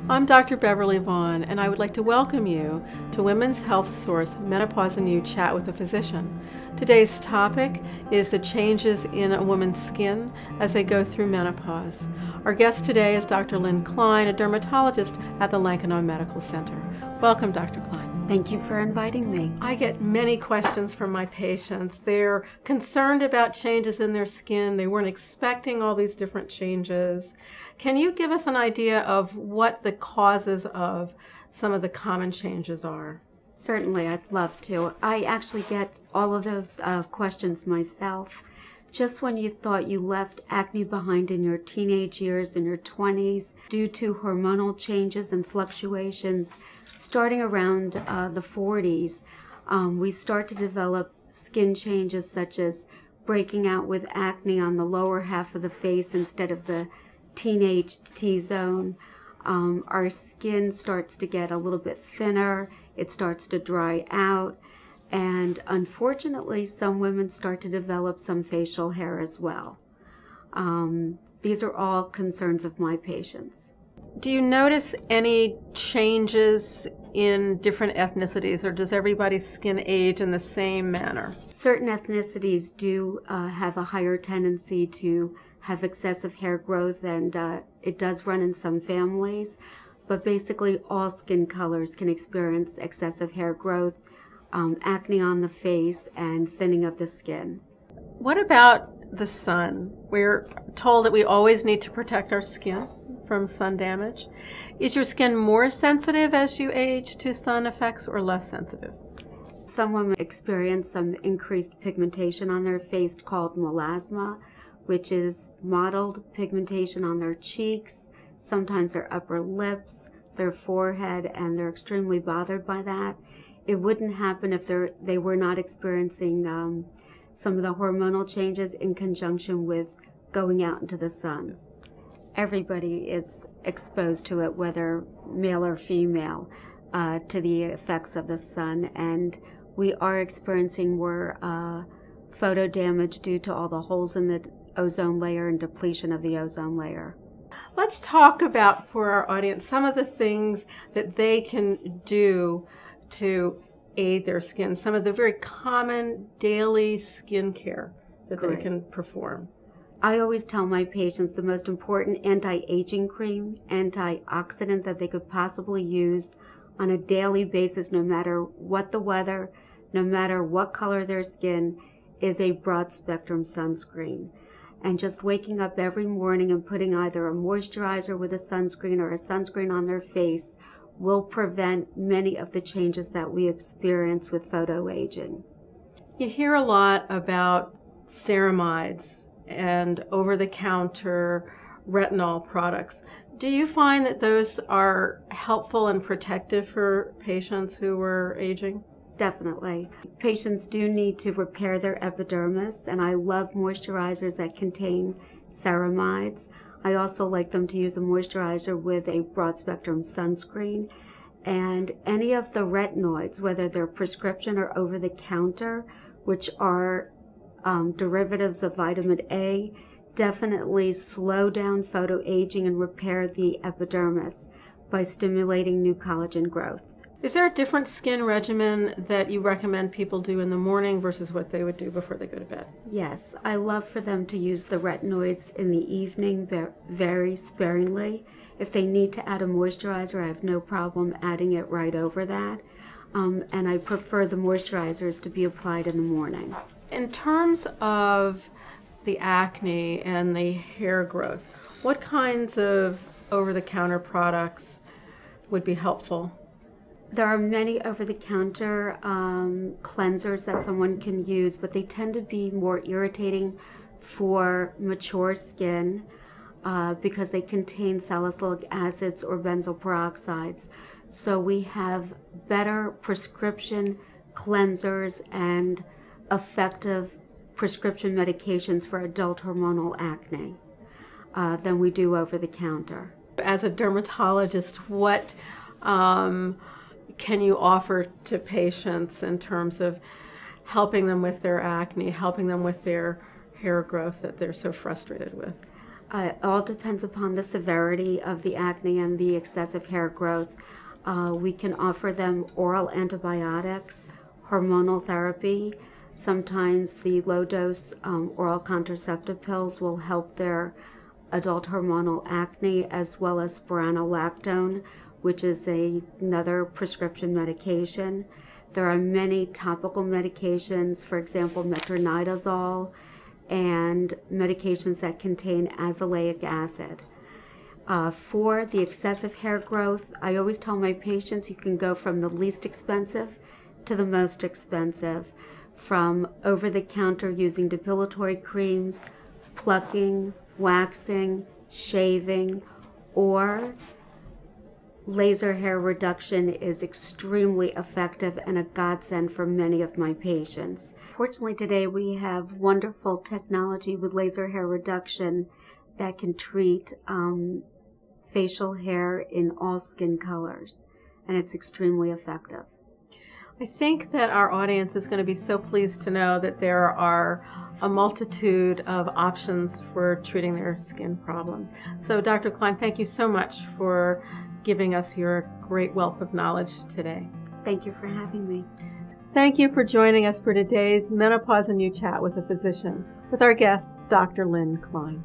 I'm Dr. Beverly Vaughn, and I would like to welcome you to Women's Health Source Menopause and You Chat with a Physician. Today's topic is the changes in a woman's skin as they go through menopause. Our guest today is Dr. Lynn Klein, a dermatologist at the Lankenau Medical Center. Welcome, Dr. Klein. Thank you for inviting me. I get many questions from my patients. They're concerned about changes in their skin. They weren't expecting all these different changes. Can you give us an idea of what the causes of some of the common changes are? Certainly, I'd love to. I actually get all of those questions myself. Just when you thought you left acne behind in your teenage years, in your 20s, due to hormonal changes and fluctuations, starting around the 40s, we start to develop skin changes such as breaking out with acne on the lower half of the face instead of the teenage T-zone. Our skin starts to get a little bit thinner, it starts to dry out, and unfortunately some women start to develop some facial hair as well. These are all concerns of my patients. Do you notice any changes in different ethnicities, or does everybody's skin age in the same manner? Certain ethnicities do have a higher tendency to have excessive hair growth, and it does run in some families, but basically all skin colors can experience excessive hair growth, acne on the face, and thinning of the skin. What about the sun? We're told that we always need to protect our skin from sun damage. Is your skin more sensitive as you age to sun effects or less sensitive? Some women experience some increased pigmentation on their face called melasma, which is mottled pigmentation on their cheeks, sometimes their upper lips, their forehead, and they're extremely bothered by that. It wouldn't happen if they were not experiencing some of the hormonal changes in conjunction with going out into the sun. Everybody is exposed to it, whether male or female, to the effects of the sun, and we are experiencing more photo damage due to all the holes in the ozone layer and depletion of the ozone layer. Let's talk about, for our audience, some of the things that they can do to aid their skin, some of the very common daily skincare that they can perform. I always tell my patients the most important anti-aging cream, antioxidant that they could possibly use on a daily basis, no matter what the weather, no matter what color their skin, is a broad spectrum sunscreen. And just waking up every morning and putting either a moisturizer with a sunscreen or a sunscreen on their face will prevent many of the changes that we experience with photoaging. You hear a lot about ceramides and over-the-counter retinol products. Do you find that those are helpful and protective for patients who are aging? Definitely. Patients do need to repair their epidermis, and I love moisturizers that contain ceramides. I also like them to use a moisturizer with a broad spectrum sunscreen. And any of the retinoids, whether they're prescription or over the counter, which are derivatives of vitamin A, definitely slow down photoaging and repair the epidermis by stimulating new collagen growth. Is there a different skin regimen that you recommend people do in the morning versus what they would do before they go to bed? Yes, I love for them to use the retinoids in the evening very sparingly. If they need to add a moisturizer, I have no problem adding it right over that. And I prefer the moisturizers to be applied in the morning. In terms of the acne and the hair growth, what kinds of over-the-counter products would be helpful? There are many over-the-counter cleansers that someone can use, but they tend to be more irritating for mature skin because they contain salicylic acids or benzoyl peroxides. So we have better prescription cleansers and effective prescription medications for adult hormonal acne than we do over-the-counter. As a dermatologist, what can you offer to patients in terms of helping them with their acne, helping them with their hair growth that they're so frustrated with? It all depends upon the severity of the acne and the excessive hair growth. We can offer them oral antibiotics, hormonal therapy. Sometimes the low-dose oral contraceptive pills will help their adult hormonal acne, as well as spironolactone, which is another prescription medication. There are many topical medications, for example, metronidazole, and medications that contain azelaic acid. For the excessive hair growth, I always tell my patients you can go from the least expensive to the most expensive, from over-the-counter using depilatory creams, plucking, waxing, shaving, or laser hair reduction is extremely effective and a godsend for many of my patients. Fortunately, today we have wonderful technology with laser hair reduction that can treat facial hair in all skin colors, and it's extremely effective. I think that our audience is going to be so pleased to know that there are a multitude of options for treating their skin problems. So Dr. Klein, thank you so much for giving us your great wealth of knowledge today. Thank you for having me. Thank you for joining us for today's Menopause and You Chat with a Physician with our guest, Dr. Lynn Klein.